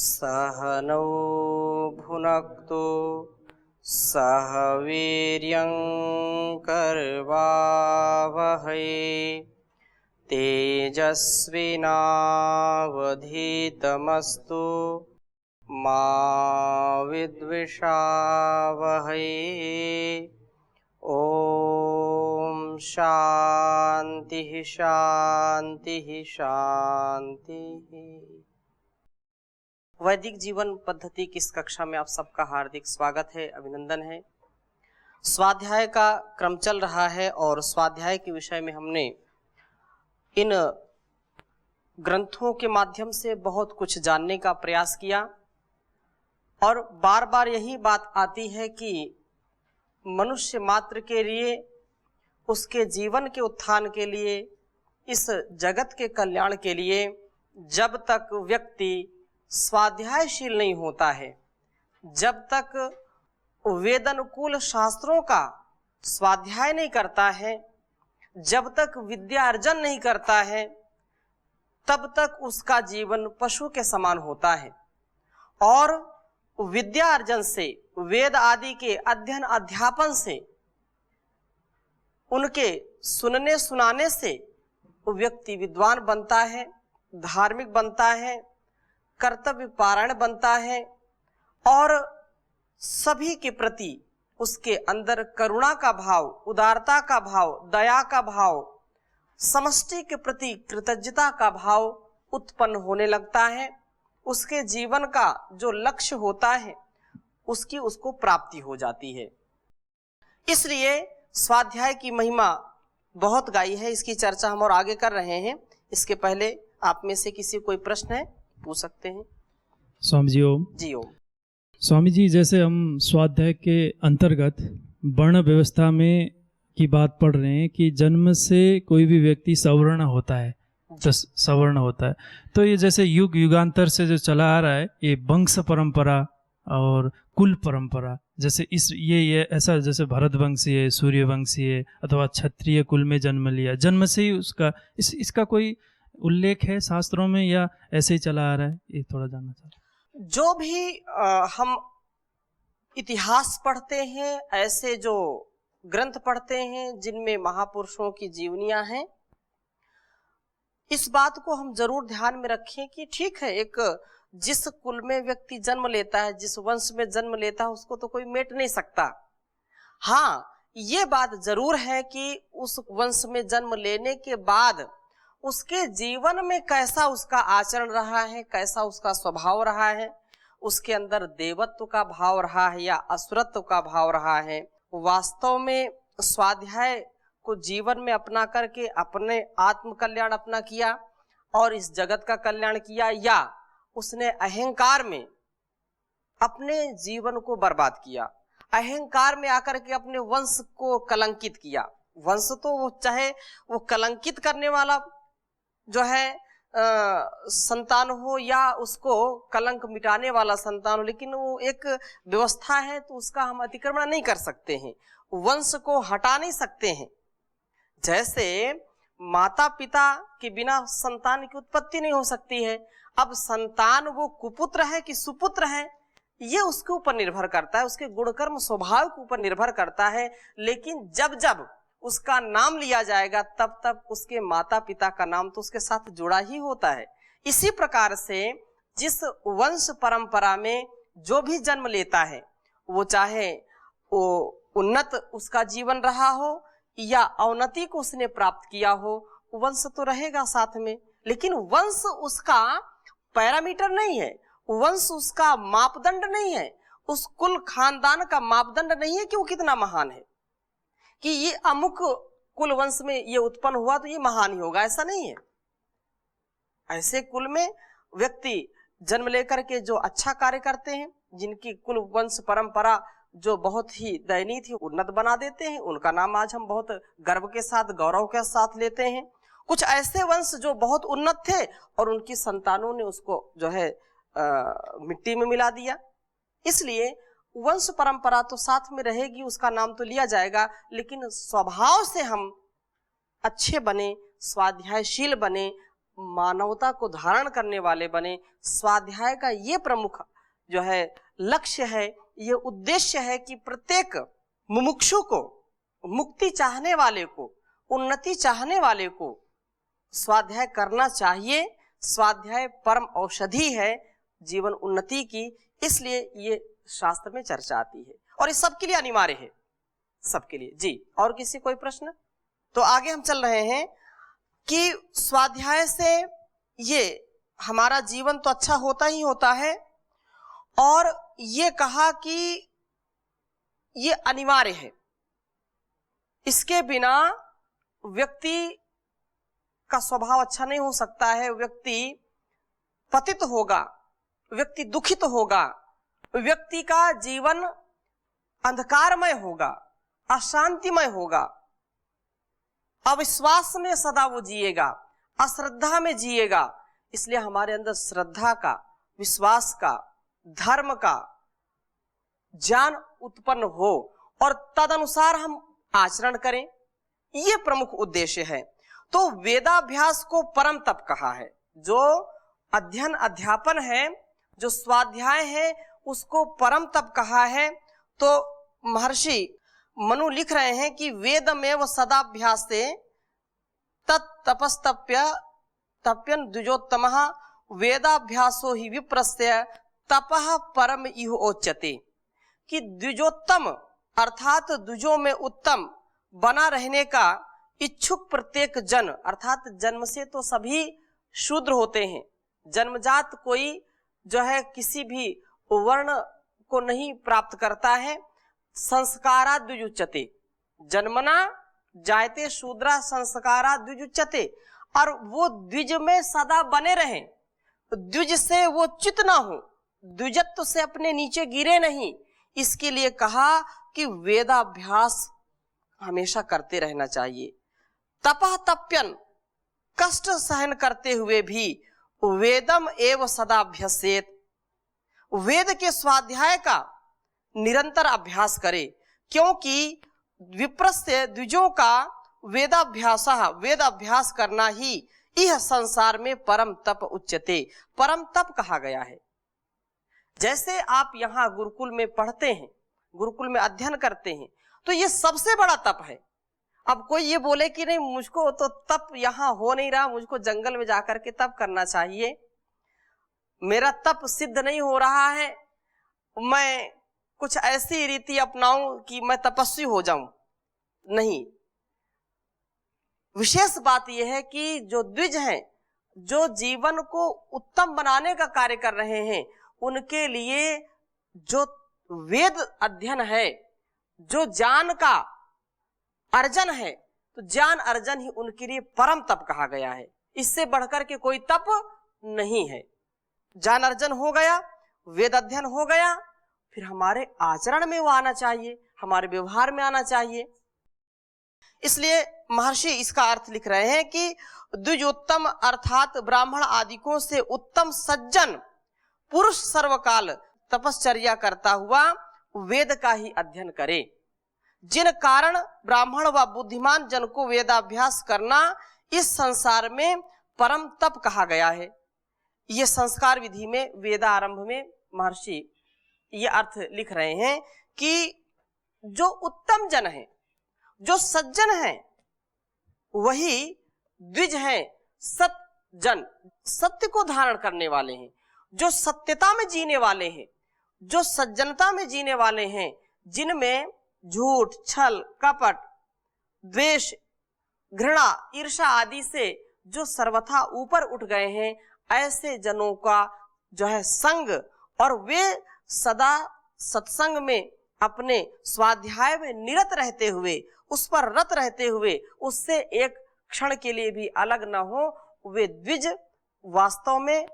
सहनौ भुनक्तु सह वीर्यं करवावहै तेजस्विनावधीतमस्तु मा विद्विषावहै। ओम शांति शांति शांति। वैदिक जीवन पद्धति की इस कक्षा में आप सबका हार्दिक स्वागत है, अभिनंदन है। स्वाध्याय का क्रम चल रहा है और स्वाध्याय के विषय में हमने इन ग्रंथों के माध्यम से बहुत कुछ जानने का प्रयास किया और बार बार यही बात आती है कि मनुष्य मात्र के लिए, उसके जीवन के उत्थान के लिए, इस जगत के कल्याण के लिए जब तक व्यक्ति स्वाध्यायशील नहीं होता है, जब तक वेदानुकूल शास्त्रों का स्वाध्याय नहीं करता है, जब तक विद्या अर्जन नहीं करता है, तब तक उसका जीवन पशु के समान होता है। और विद्या अर्जन से, वेद आदि के अध्ययन अध्यापन से, उनके सुनने सुनाने से व्यक्ति विद्वान बनता है, धार्मिक बनता है, कर्तव्य पारायण बनता है और सभी के प्रति उसके अंदर करुणा का भाव, उदारता का भाव, दया का भाव, समष्टि के प्रति कृतज्ञता का भाव उत्पन्न होने लगता है। उसके जीवन का जो लक्ष्य होता है उसकी उसको प्राप्ति हो जाती है। इसलिए स्वाध्याय की महिमा बहुत गाई है, इसकी चर्चा हम और आगे कर रहे हैं। इसके पहले आप में से किसी कोई प्रश्न है पूछ सकते हैं। स्वामी जी ओम। जी ओम। स्वामी जी, जैसे हम स्वाध्याय के अंतर्गत वर्ण व्यवस्था में की बात पढ़ रहे हैं कि जन्म से कोई भी व्यक्ति सवर्ण होता है, तो सवर्ण होता है, तो ये जैसे युग युगांतर से जो चला आ रहा है, ये वंश परंपरा और कुल परंपरा, जैसे इस ये ऐसा जैसे भरत वंशी है, सूर्य वंशी है, अथवा क्षत्रिय कुल में जन्म लिया, जन्म से ही उसका इसका कोई उल्लेख है शास्त्रों में या ऐसे ही चला आ रहा है? ये थोड़ा जानना चाहता हूं। जो भी हम इतिहास पढ़ते हैं, ऐसे जो ग्रंथ पढ़ते हैं जिनमें महापुरुषों की जीवनियां हैं, इस बात को हम जरूर ध्यान में रखें कि ठीक है, एक जिस कुल में व्यक्ति जन्म लेता है, जिस वंश में जन्म लेता है, उसको तो कोई मेट नहीं सकता। हाँ, ये बात जरूर है कि उस वंश में जन्म लेने के बाद उसके जीवन में कैसा उसका आचरण रहा है, कैसा उसका स्वभाव रहा है, उसके अंदर देवत्व का भाव रहा है या असुरत्व का भाव रहा है, वास्तव में स्वाध्याय को जीवन में अपना करके अपने आत्म कल्याण अपना किया और इस जगत का कल्याण किया, या उसने अहंकार में अपने जीवन को बर्बाद किया, अहंकार में आकर के अपने वंश को कलंकित किया। वंश तो वो चाहे वो कलंकित करने वाला जो है संतान हो या उसको कलंक मिटाने वाला संतान हो, लेकिन वो एक व्यवस्था है तो उसका हम अतिक्रमण नहीं कर सकते हैं, वंश को हटा नहीं सकते हैं। जैसे माता पिता के बिना संतान की उत्पत्ति नहीं हो सकती है। अब संतान वो कुपुत्र है कि सुपुत्र है, ये उसके ऊपर निर्भर करता है, उसके गुणकर्म स्वभाव के ऊपर निर्भर करता है। लेकिन जब जब उसका नाम लिया जाएगा तब तब उसके माता पिता का नाम तो उसके साथ जुड़ा ही होता है। इसी प्रकार से जिस वंश परंपरा में जो भी जन्म लेता है, वो चाहे वो उन्नत उसका जीवन रहा हो या अवनति को उसने प्राप्त किया हो, वंश तो रहेगा साथ में। लेकिन वंश उसका पैरामीटर नहीं है, वंश उसका मापदंड नहीं है, उस कुल खानदान का मापदंड नहीं है कि वो कितना महान है, कि ये अमुक कुल वंश में ये उत्पन्न हुआ तो ये महान ही होगा, ऐसा नहीं है। ऐसे कुल में व्यक्ति जन्म लेकर के जो अच्छा कार्य करते हैं, जिनकी कुल वंश परंपरा जो बहुत ही दयनीय थी, उन्नत बना देते हैं, उनका नाम आज हम बहुत गर्व के साथ, गौरव के साथ लेते हैं। कुछ ऐसे वंश जो बहुत उन्नत थे और उनकी संतानों ने उसको जो है मिट्टी में मिला दिया। इसलिए वंश परंपरा तो साथ में रहेगी, उसका नाम तो लिया जाएगा, लेकिन स्वभाव से हम अच्छे बने, स्वाध्यायशील बने, मानवता को धारण करने वाले बने। स्वाध्याय का ये प्रमुख जो है लक्ष्य है, ये उद्देश्य है कि प्रत्येक मुमुक्षु को, मुक्ति चाहने वाले को, उन्नति चाहने वाले को स्वाध्याय करना चाहिए। स्वाध्याय परम औषधि है जीवन उन्नति की, इसलिए ये शास्त्र में चर्चा आती है और ये सबके लिए अनिवार्य है, सबके लिए। जी, और किसी कोई प्रश्न? तो आगे हम चल रहे हैं कि स्वाध्याय से ये हमारा जीवन तो अच्छा होता ही होता है, और ये कहा कि ये अनिवार्य है, इसके बिना व्यक्ति का स्वभाव अच्छा नहीं हो सकता है। व्यक्ति पतित होगा, व्यक्ति दुखित होगा, व्यक्ति का जीवन अंधकारमय होगा, अशांतिमय होगा, अविश्वास में सदा वो जिएगा, अश्रद्धा में जिएगा। इसलिए हमारे अंदर श्रद्धा का, विश्वास का, धर्म का ज्ञान उत्पन्न हो और तदनुसार हम आचरण करें, ये प्रमुख उद्देश्य है। तो वेदाभ्यास को परम तप कहा है। जो अध्ययन अध्यापन है, जो स्वाध्याय है, उसको परम तप कहा है। तो महर्षि मनु लिख रहे हैं कि वेदमेव सदाभ्यास से तत्तपस्तप्य तप्यन द्विजोत्तमः वेदाभ्यासो ही विप्रस्य तपः परम इह ओच्यते। कि द्विजोत्तम अर्थात द्विजों में उत्तम बना रहने का इच्छुक प्रत्येक जन, अर्थात जन्म से तो सभी शूद्र होते हैं, जन्मजात कोई जो है किसी भी वर्ण को नहीं प्राप्त करता है। संस्कारा द्विजुच्यते, जन्मना जायते शूद्रा संस्कारा द्विजुच्यते, और वो द्विज में सदा बने रहें, द्विज से वो च्युत ना हो, द्विजत्व से अपने नीचे गिरे नहीं। इसके लिए कहा कि वेदाभ्यास हमेशा करते रहना चाहिए। तपः तप्यन, कष्ट सहन करते हुए भी वेदम एव सदाभ्यसेत, वेद के स्वाध्याय का निरंतर अभ्यास करे, क्योंकि विप्रस्य द्विजों का वेदाभ्यास, वेद अभ्यास करना ही यह संसार में परम तप उच्यते, परम तप कहा गया है। जैसे आप यहाँ गुरुकुल में पढ़ते हैं, गुरुकुल में अध्ययन करते हैं, तो ये सबसे बड़ा तप है। अब कोई ये बोले कि नहीं मुझको तो तप यहाँ हो नहीं रहा, मुझको जंगल में जाकर के तप करना चाहिए, मेरा तप सिद्ध नहीं हो रहा है, मैं कुछ ऐसी रीति अपनाऊं कि मैं तपस्वी हो जाऊं, नहीं। विशेष बात यह है कि जो द्विज हैं, जो जीवन को उत्तम बनाने का कार्य कर रहे हैं, उनके लिए जो वेद अध्ययन है, जो ज्ञान का अर्जन है, तो ज्ञान अर्जन ही उनके लिए परम तप कहा गया है। इससे बढ़कर के कोई तप नहीं है। ज्ञान अर्जन हो गया, वेद अध्ययन हो गया, फिर हमारे आचरण में वो आना चाहिए, हमारे व्यवहार में आना चाहिए। इसलिए महर्षि इसका अर्थ लिख रहे हैं कि द्विजोत्तम अर्थात ब्राह्मण आदिकों से उत्तम सज्जन पुरुष सर्वकाल तपश्चर्या करता हुआ वेद का ही अध्ययन करे, जिन कारण ब्राह्मण व बुद्धिमान जन को वेदाभ्यास करना इस संसार में परम तप कहा गया है। ये संस्कार विधि में वेदारंभ में महर्षि ये अर्थ लिख रहे हैं कि जो उत्तम जन है, जो सज्जन है, वही द्विज हैं, सत्जन, सत्य को धारण करने वाले हैं, जो सत्यता में जीने वाले हैं, जो सज्जनता में जीने वाले हैं, जिनमें झूठ, छल, कपट, द्वेष, घृणा, ईर्ष्या आदि से जो सर्वथा ऊपर उठ गए हैं, ऐसे जनों का जो है संग, और वे सदा सत्संग में अपने स्वाध्याय में निरत रहते हुए, उस पर रत रहते हुए, उससे एक क्षण के लिए भी अलग न हो, वे द्विज वास्तव में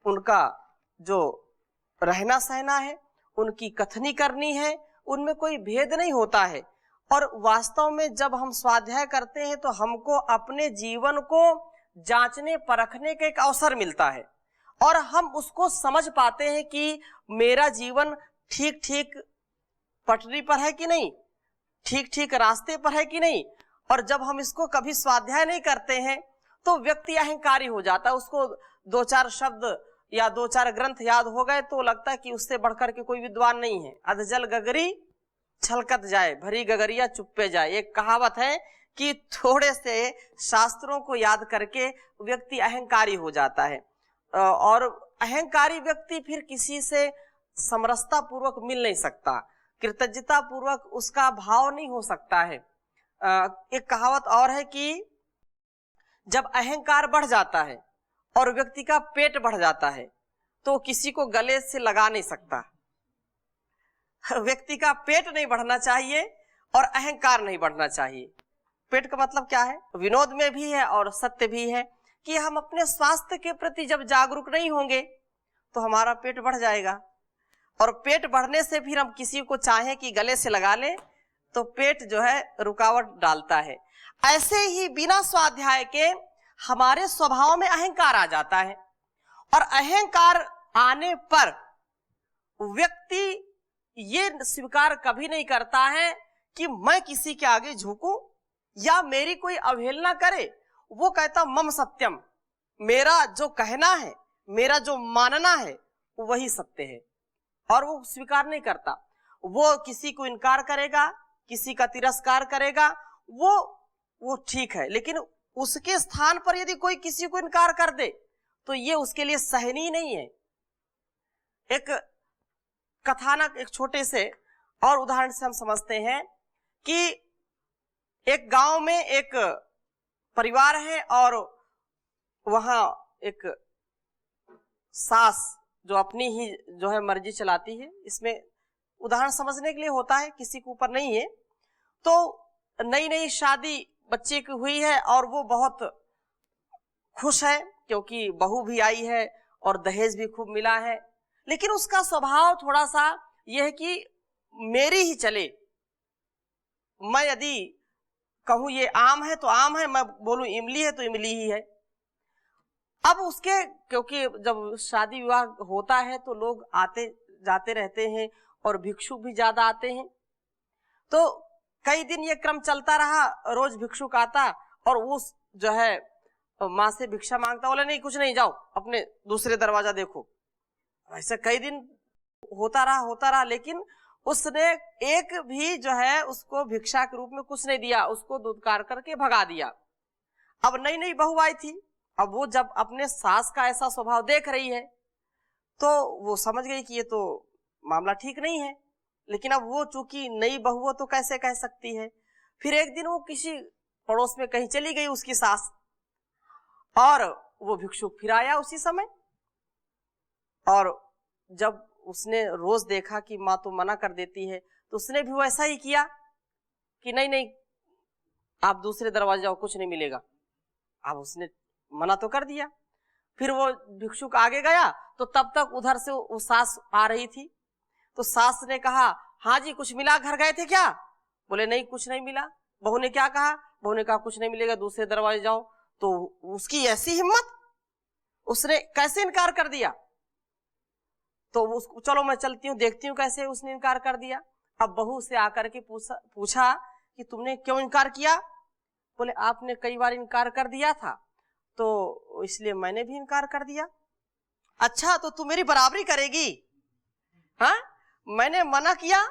उनका जो रहना सहना है, उनकी कथनी करनी है, उनमें कोई भेद नहीं होता है। और वास्तव में जब हम स्वाध्याय करते हैं तो हमको अपने जीवन को जांचने परखने का एक अवसर मिलता है, और हम उसको समझ पाते हैं कि मेरा जीवन ठीक ठीक पटरी पर है कि नहीं, ठीक ठीक रास्ते पर है कि नहीं। और जब हम इसको कभी स्वाध्याय नहीं करते हैं तो व्यक्ति अहंकारी हो जाता है। उसको दो चार शब्द या दो चार ग्रंथ याद हो गए तो लगता है कि उससे बढ़कर के कोई विद्वान नहीं है। अधजल गगरी छलकत जाए, भरी गगरिया चुप्पे जाए। एक कहावत है कि थोड़े से शास्त्रों को याद करके व्यक्ति अहंकारी हो जाता है, और अहंकारी व्यक्ति फिर किसी से समरसता पूर्वक मिल नहीं सकता, कृतज्ञता पूर्वक उसका भाव नहीं हो सकता है। एक कहावत और है कि जब अहंकार बढ़ जाता है और व्यक्ति का पेट बढ़ जाता है तो किसी को गले से लगा नहीं सकता। व्यक्ति का पेट नहीं बढ़ना चाहिए और अहंकार नहीं बढ़ना चाहिए। पेट का मतलब क्या है? विनोद में भी है और सत्य भी है कि हम अपने स्वास्थ्य के प्रति जब जागरूक नहीं होंगे तो हमारा पेट बढ़ जाएगा, और पेट बढ़ने से फिर हम किसी को चाहें कि गले से लगा लें तो पेट जो है रुकावट डालता है। ऐसे ही बिना स्वाध्याय के हमारे स्वभाव में अहंकार आ जाता है, और अहंकार आने पर व्यक्ति ये स्वीकार कभी नहीं करता है कि मैं किसी के आगे झुकूं या मेरी कोई अवहेलना करे। वो कहता मम सत्यम, मेरा जो कहना है, मेरा जो मानना है वही सत्य है, और वो स्वीकार नहीं करता। वो किसी को इनकार करेगा, किसी का तिरस्कार करेगा, वो ठीक है, लेकिन उसके स्थान पर यदि कोई किसी को इनकार कर दे तो ये उसके लिए सहनीय नहीं है। एक कथानक, एक छोटे से और उदाहरण से हम समझते हैं कि एक गांव में एक परिवार है और वहां एक सास जो अपनी ही जो है मर्जी चलाती है। इसमें उदाहरण समझने के लिए होता है, किसी के ऊपर नहीं है। तो नई नई शादी बच्चे की हुई है और वो बहुत खुश है क्योंकि बहू भी आई है और दहेज भी खूब मिला है, लेकिन उसका स्वभाव थोड़ा सा यह है कि मेरी ही चले। मैं यदि कहूं ये आम है तो आम है, मैं बोलूं इमली है तो इमली ही है। अब उसके, क्योंकि जब शादी विवाह होता है तो लोग आते जाते रहते हैं और भिक्षुक भी ज्यादा आते हैं, तो कई दिन ये क्रम चलता रहा। रोज भिक्षुक आता और वो जो है माँ से भिक्षा मांगता, बोले नहीं कुछ नहीं, जाओ अपने दूसरे दरवाजा देखो। ऐसे कई दिन होता रहा, लेकिन उसने एक भी जो है उसको भिक्षा के रूप में कुछ नहीं दिया, उसको दुत्कार करके भगा दिया। अब नई नई बहू आई थी, अब वो जब अपने सास का ऐसा स्वभाव देख रही है तो वो समझ गई कि ये तो मामला ठीक नहीं है, लेकिन अब वो चूंकि नई बहू हो तो कैसे कह सकती है। फिर एक दिन वो किसी पड़ोस में कहीं चली गई उसकी सास, और वो भिक्षुक फिर आया उसी समय, और जब उसने रोज देखा कि माँ तो मना कर देती है तो उसने भी वैसा ही किया कि नहीं नहीं आप दूसरे दरवाजे जाओ, कुछ नहीं मिलेगा। अब उसने मना तो कर दिया। फिर वो भिक्षुक आगे गया तो तब तक उधर से वो सास आ रही थी, तो सास ने कहा हाँ जी कुछ मिला, घर गए थे क्या? बोले नहीं कुछ नहीं मिला। बहू ने क्या कहा? बहू ने कहा कुछ नहीं मिलेगा, दूसरे दरवाजे जाओ। तो उसकी ऐसी हिम्मत, उसने कैसे इनकार कर दिया। तो उसको चलो मैं चलती हूँ देखती हूँ कैसे उसने इनकार कर दिया। अब बहू से आकर के पूछा कि तुमने क्यों इनकार किया? बोले आपने कई बार इनकार कर दिया था तो इसलिए मैंने भी इनकार कर दिया। अच्छा तो तू मेरी बराबरी करेगी? हाँ, मैंने मना किया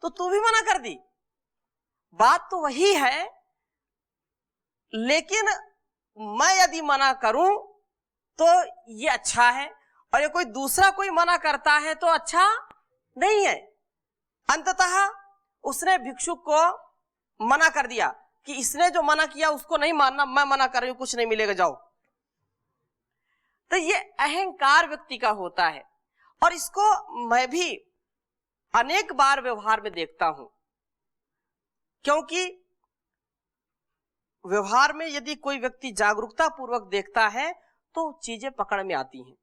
तो तू भी मना कर दी। बात तो वही है, लेकिन मैं यदि मना करूं तो ये अच्छा है, और ये कोई दूसरा कोई मना करता है तो अच्छा नहीं है। अंततः उसने भिक्षुक को मना कर दिया कि इसने जो मना किया उसको नहीं मानना, मैं मना कर रही हूं, कुछ नहीं मिलेगा, जाओ। तो ये अहंकार व्यक्ति का होता है, और इसको मैं भी अनेक बार व्यवहार में देखता हूं, क्योंकि व्यवहार में यदि कोई व्यक्ति जागरूकता पूर्वक देखता है तो चीजें पकड़ में आती हैं।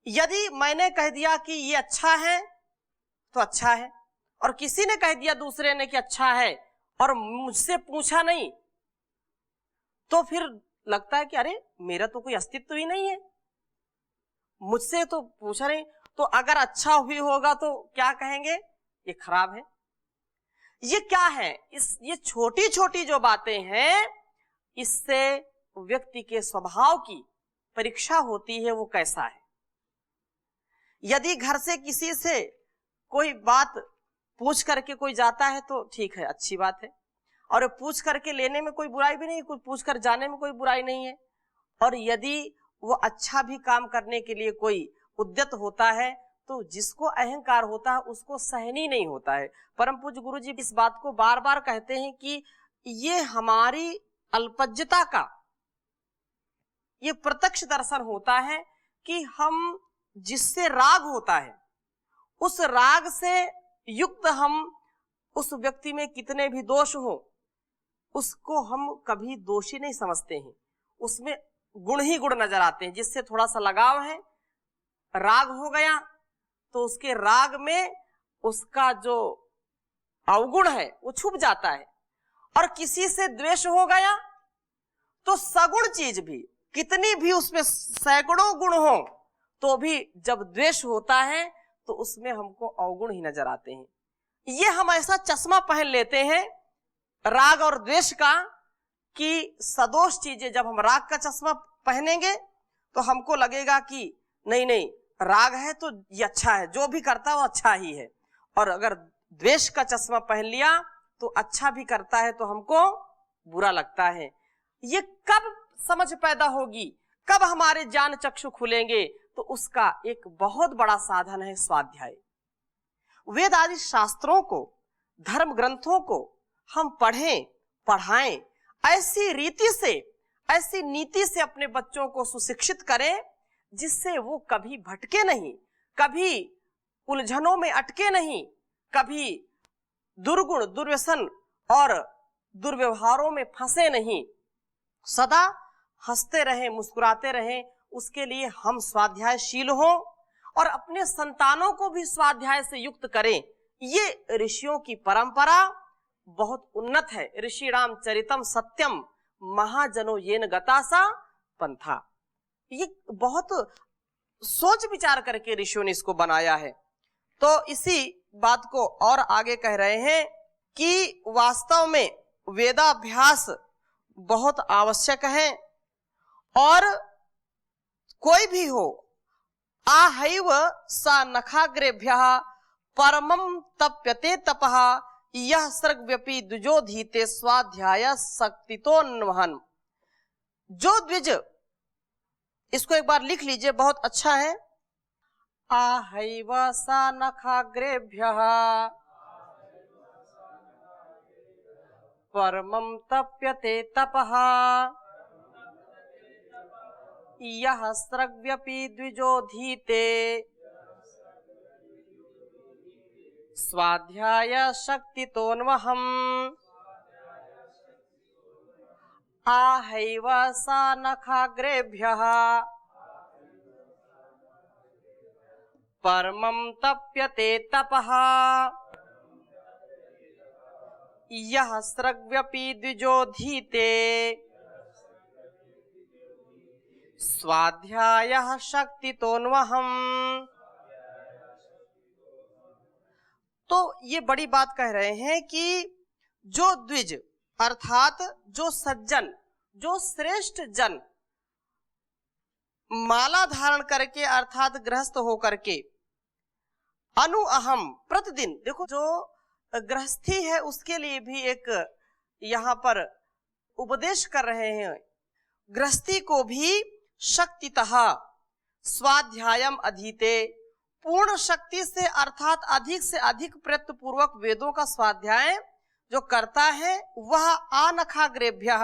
यदि मैंने कह दिया कि ये अच्छा है तो अच्छा है, और किसी ने कह दिया दूसरे ने कि अच्छा है और मुझसे पूछा नहीं, तो फिर लगता है कि अरे मेरा तो कोई अस्तित्व ही नहीं है, मुझसे तो पूछा नहीं। तो अगर अच्छा भी होगा तो क्या कहेंगे? ये खराब है। ये क्या है? ये छोटी छोटी जो बातें हैं इससे व्यक्ति के स्वभाव की परीक्षा होती है, वो कैसा है। यदि घर से किसी से कोई बात पूछ करके कोई जाता है तो ठीक है, अच्छी बात है, और पूछ करके लेने में कोई बुराई भी नहीं, कुछ पूछ कर जाने में कोई बुराई नहीं है। और यदि वो अच्छा भी काम करने के लिए कोई उद्यत होता है तो जिसको अहंकार होता है उसको सहन ही नहीं होता है। परम पूज्य गुरु जी इस बात को बार बार कहते हैं कि ये हमारी अल्पज्यता का ये प्रत्यक्ष दर्शन होता है कि हम जिससे राग होता है उस राग से युक्त हम उस व्यक्ति में कितने भी दोष हो उसको हम कभी दोषी नहीं समझते हैं, उसमें गुण ही गुण नजर आते हैं। जिससे थोड़ा सा लगाव है, राग हो गया तो उसके राग में उसका जो अवगुण है वो छुप जाता है। और किसी से द्वेष हो गया तो सगुण चीज भी कितनी भी उसमें सैकड़ों गुण हो तो भी जब द्वेष होता है तो उसमें हमको अवगुण ही नजर आते हैं। ये हम ऐसा चश्मा पहन लेते हैं राग और द्वेष का कि सदोष चीजें, जब हम राग का चश्मा पहनेंगे तो हमको लगेगा कि नहीं नहीं राग है तो ये अच्छा है, जो भी करता है वो अच्छा ही है। और अगर द्वेष का चश्मा पहन लिया तो अच्छा भी करता है तो हमको बुरा लगता है। ये कब समझ पैदा होगी, कब हमारे ज्ञान चक्षु खुलेंगे, तो उसका एक बहुत बड़ा साधन है स्वाध्याय। वेद आदि शास्त्रों को, धर्म ग्रंथों को हम पढ़ें पढ़ाएं, ऐसी रीति से, ऐसी नीति से अपने बच्चों को सुशिक्षित करें जिससे वो कभी भटके नहीं, कभी उलझनों में अटके नहीं, कभी दुर्गुण दुर्व्यसन और दुर्व्यवहारों में फंसे नहीं, सदा हंसते रहें, मुस्कुराते रहें। उसके लिए हम स्वाध्यायशील हों और अपने संतानों को भी स्वाध्याय से युक्त करें। ये ऋषियों की परंपरा बहुत उन्नत है। ऋषि राम चरितम सत्यम महाजनो येन गतासा पंथा, ये बहुत सोच विचार करके ऋषियों ने इसको बनाया है। तो इसी बात को और आगे कह रहे हैं कि वास्तव में वेदाभ्यास बहुत आवश्यक है। और कोई भी हो, आहैव सा नखाग्रेभ्यः परमं तप्यते तपः यह सर्गव्यपि द्विजोधीते स्वाध्याय शक्तितोन्वहन्। जो द्विज, इसको एक बार लिख लीजिए, बहुत अच्छा है। आहैव सा नखाग्रेभ्यः परमं तप्यते तपः यह सर्गव्यपि द्विजोधीते स्वाध्याय शक्तितोन्वहम्। आहैव सा नखाग्रेभ्यः परमं तप्यते तपः यह सर्गव्यपि द्विजोधीते स्वाध्यायः शक्तितोन्वहम्। तो ये बड़ी बात कह रहे हैं कि जो द्विज अर्थात जो सज्जन, जो श्रेष्ठ जन माला धारण करके अर्थात गृहस्थ होकर के अनुअहम प्रतिदिन, देखो जो गृहस्थी है उसके लिए भी एक यहाँ पर उपदेश कर रहे हैं। गृहस्थी को भी शक्तितः स्वाध्यायम अधीते, पूर्ण शक्ति से अर्थात अधिक से अधिक प्रयत्न पूर्वक वेदों का स्वाध्याय जो करता है वह आनखाग्रेभ्यः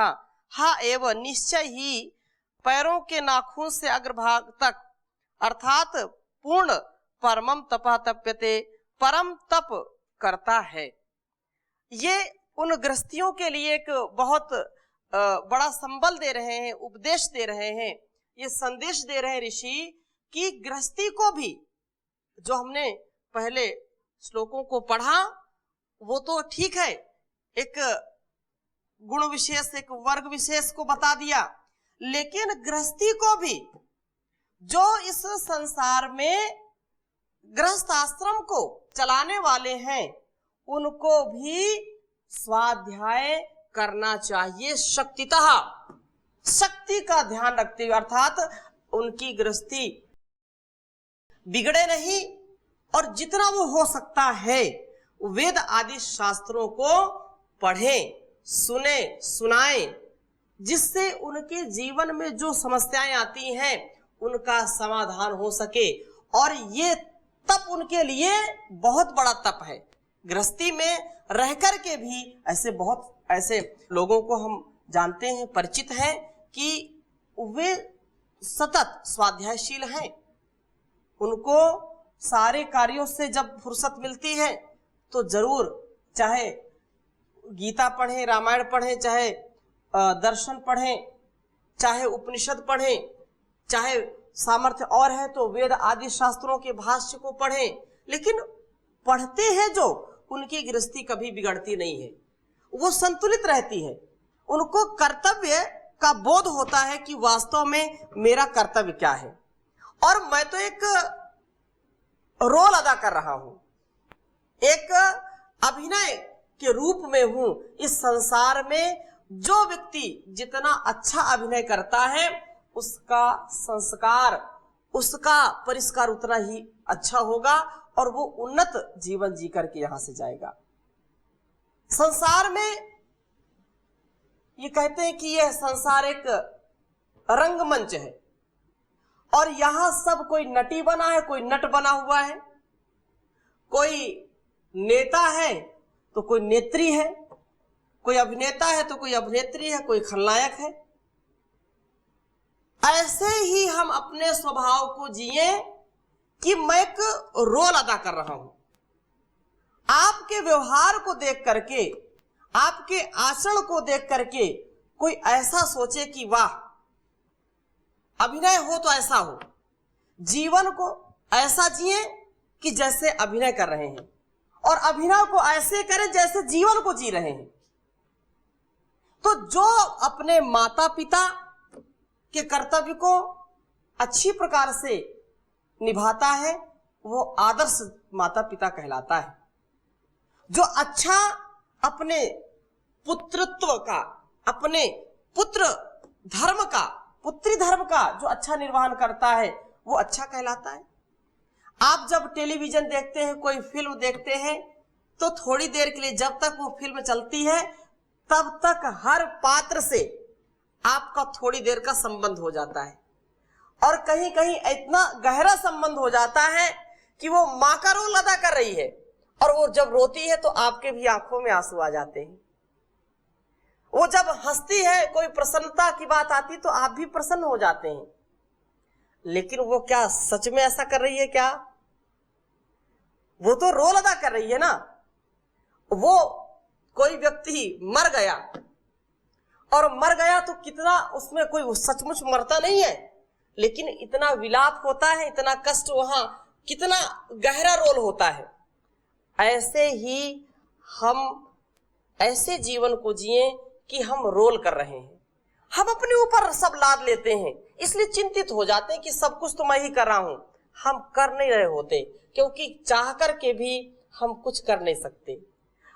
हा एव निश्चय ही पैरों के नाखून से अग्रभाग तक अर्थात पूर्ण परमं तपः तप्यते, परम तप करता है। ये उन गृहस्थियों के लिए एक बहुत बड़ा संबल दे रहे हैं, उपदेश दे रहे हैं, ये संदेश दे रहे हैं ऋषि कि गृहस्थी को भी, जो हमने पहले श्लोकों को पढ़ा वो तो ठीक है, एक गुण विशेष, एक वर्ग विशेष को बता दिया, लेकिन गृहस्थी को भी, जो इस संसार में गृहस्थ आश्रम को चलाने वाले हैं उनको भी स्वाध्याय करना चाहिए शक्तितः, शक्ति का ध्यान रखते हुए, अर्थात उनकी गृहस्थी बिगड़े नहीं और जितना वो हो सकता है वेद आदि शास्त्रों को पढ़ें, सुने, सुनाएं, जिससे उनके जीवन में जो समस्याएं आती हैं उनका समाधान हो सके। और ये तप उनके लिए बहुत बड़ा तप है। गृहस्थी में रह कर के भी बहुत ऐसे लोगों को हम जानते हैं, परिचित हैं कि वे सतत स्वाध्यायशील हैं। उनको सारे कार्यों से जब फुर्सत मिलती है तो जरूर, चाहे गीता पढ़ें, रामायण पढ़ें, चाहे दर्शन पढ़ें, चाहे उपनिषद पढ़ें, चाहे सामर्थ्य और है तो वेद आदि शास्त्रों के भाष्य को पढ़ें, लेकिन पढ़ते हैं जो, उनकी गृहस्थी कभी बिगड़ती नहीं है, वो संतुलित रहती है। उनको कर्तव्य का बोध होता है कि वास्तव में मेरा कर्तव्य क्या है और मैं तो एक रोल अदा कर रहा हूं, एक अभिनय के रूप में हूं। इस संसार में जो व्यक्ति जितना अच्छा अभिनय करता है उसका संस्कार, उसका परिष्कार उतना ही अच्छा होगा और वो उन्नत जीवन जी करके यहां से जाएगा। संसार में ये कहते हैं कि यह संसार एक रंगमंच है और यहां सब कोई नटी बना है, कोई नट बना हुआ है, कोई नेता है तो कोई नेत्री है, कोई अभिनेता है तो कोई अभिनेत्री है, कोई खलनायक है। ऐसे ही हम अपने स्वभाव को जिए कि मैं एक रोल अदा कर रहा हूं। आपके व्यवहार को देख करके, आपके आचरण को देख करके कोई ऐसा सोचे कि वाह, अभिनय हो तो ऐसा हो, जीवन को ऐसा जिए कि जैसे अभिनय कर रहे हैं और अभिनय को ऐसे करें जैसे जीवन को जी रहे हैं। तो जो अपने माता पिता के कर्तव्य को अच्छी प्रकार से निभाता है वो आदर्श माता पिता कहलाता है। जो अच्छा अपने पुत्रत्व का, अपने पुत्र धर्म का, पुत्री धर्म का जो अच्छा निर्वहन करता है वो अच्छा कहलाता है। आप जब टेलीविजन देखते हैं, कोई फिल्म देखते हैं तो थोड़ी देर के लिए जब तक वो फिल्म चलती है तब तक हर पात्र से आपका थोड़ी देर का संबंध हो जाता है और कहीं कहीं इतना गहरा संबंध हो जाता है कि वो मां का रोल अदा कर रही है और वो जब रोती है तो आपके भी आंखों में आंसू आ जाते हैं। वो जब हंसती है, कोई प्रसन्नता की बात आती तो आप भी प्रसन्न हो जाते हैं। लेकिन वो क्या सच में ऐसा कर रही है क्या? वो तो रोल अदा कर रही है ना। वो कोई व्यक्ति मर गया और मर गया तो कितना उसमें कोई सचमुच मरता नहीं है, लेकिन इतना विलाप होता है, इतना कष्ट, वहां कितना गहरा रोल होता है। ऐसे ही हम ऐसे जीवन को जिए कि हम रोल कर रहे हैं, हम अपने ऊपर सब लाद लेते हैं, इसलिए चिंतित हो जाते हैं कि सब कुछ तो मैं ही कर रहा हूं। हम कर नहीं रहे होते क्योंकि चाह कर के भी हम कुछ कर नहीं सकते।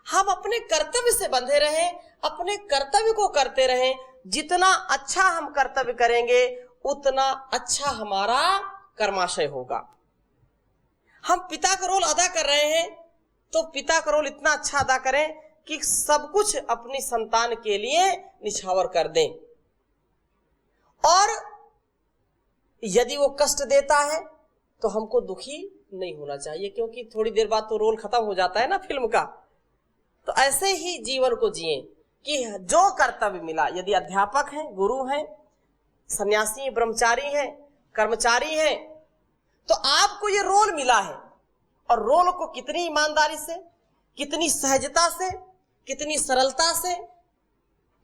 हम अपने कर्तव्य से बंधे रहें, अपने कर्तव्य को करते रहें। जितना अच्छा हम कर्तव्य करेंगे उतना अच्छा हमारा कर्माशय होगा। हम पिता का रोल अदा कर रहे हैं तो पिता का रोल इतना अच्छा अदा करें कि सब कुछ अपनी संतान के लिए निछावर कर दें। और यदि वो कष्ट देता है तो हमको दुखी नहीं होना चाहिए, क्योंकि थोड़ी देर बाद तो रोल खत्म हो जाता है ना फिल्म का। तो ऐसे ही जीवन को जिए कि जो कर्तव्य मिला, यदि अध्यापक हैं, गुरु हैं, सन्यासी, ब्रह्मचारी हैं, कर्मचारी हैं, तो आपको ये रोल मिला है और रोल को कितनी ईमानदारी से, कितनी सहजता से, कितनी सरलता से,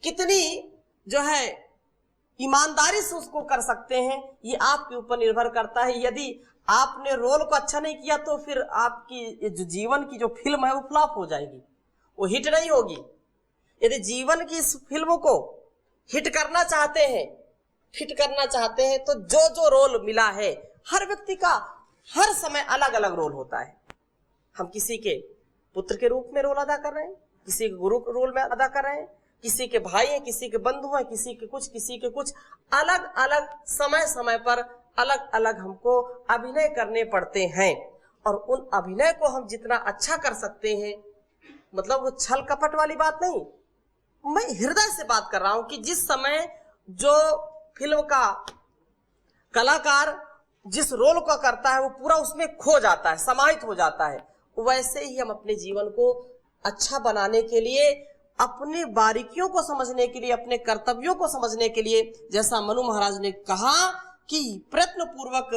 कितनी जो है ईमानदारी से उसको कर सकते हैं, ये आपके ऊपर निर्भर करता है। यदि आपने रोल को अच्छा नहीं किया तो फिर आपकी जो जीवन की जो फिल्म है वो फ्लॉप हो जाएगी, वो हिट नहीं होगी। यदि जीवन की इस फिल्म को हिट करना चाहते हैं, फिट करना चाहते हैं, तो जो जो रोल मिला है, हर व्यक्ति का हर समय अलग अलग रोल होता है। हम किसी के पुत्र के रूप में रोल अदा कर रहे हैं, किसी के गुरु रोल में अदा कर रहे हैं, किसी के भाई हैं, किसी के बंधु हैं, किसी के कुछ अलग अलग समय समय पर अलग अलग हमको अभिनय करने पड़ते हैं। और उन अभिनय को हम जितना अच्छा कर सकते हैं, मतलब वो छल कपट वाली बात नहीं, मैं हृदय से बात कर रहा हूं कि जिस समय जो फिल्म का कलाकार जिस रोल को करता है वो पूरा उसमें खो जाता है, समाहित हो जाता है। वैसे ही हम अपने जीवन को अच्छा बनाने के लिए, अपने बारीकियों को समझने के लिए, अपने कर्तव्यों को समझने के लिए, जैसा मनु महाराज ने कहा कि प्रयत्न पूर्वक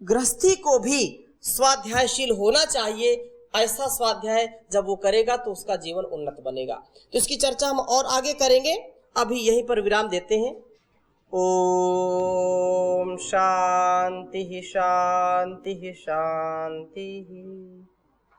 गृहस्थी को भी स्वाध्यायशील होना चाहिए। ऐसा स्वाध्याय जब वो करेगा तो उसका जीवन उन्नत बनेगा। तो इसकी चर्चा हम और आगे करेंगे, अभी यहीं पर विराम देते हैं। ओम शांति शांति शांति।